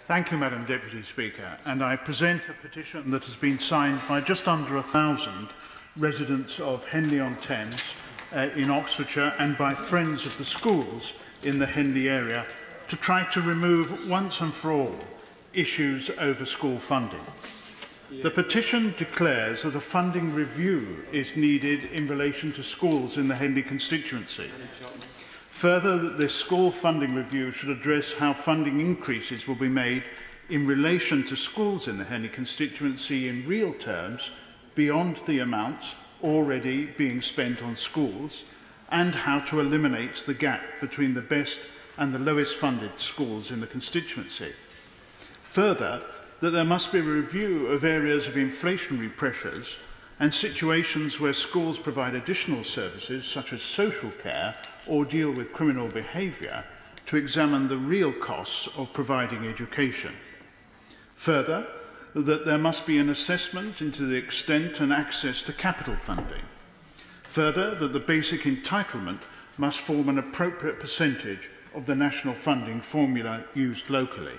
Thank you, Madam Deputy Speaker. And I present a petition that has been signed by just under 1,000 residents of Henley-on-Thames in Oxfordshire and by friends of the schools in the Henley area to try to remove once and for all issues over school funding. The petition declares that a funding review is needed in relation to schools in the Henley constituency. Further, that this school funding review should address how funding increases will be made in relation to schools in the Henley constituency in real terms beyond the amounts already being spent on schools, and how to eliminate the gap between the best and the lowest funded schools in the constituency. Further, that there must be a review of areas of inflationary pressures and situations where schools provide additional services such as social care or deal with criminal behaviour to examine the real costs of providing education. Further, that there must be an assessment into the extent and access to capital funding. Further, that the basic entitlement must form an appropriate percentage of the national funding formula used locally.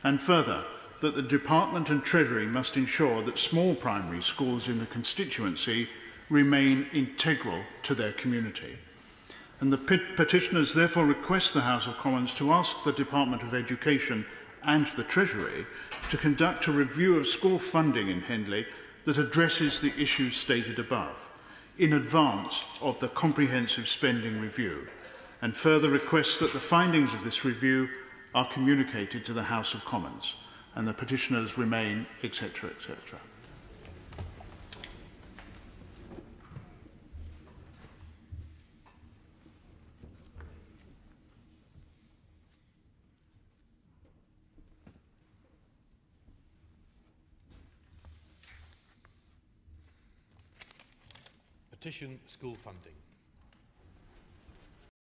And further, that the Department and Treasury must ensure that small primary schools in the constituency remain integral to their community. And the petitioners therefore request the House of Commons to ask the Department of Education and the Treasury to conduct a review of school funding in Henley that addresses the issues stated above, in advance of the comprehensive spending review, and further requests that the findings of this review are communicated to the House of Commons, and the petitioners remain, etc., etc. Petition school funding.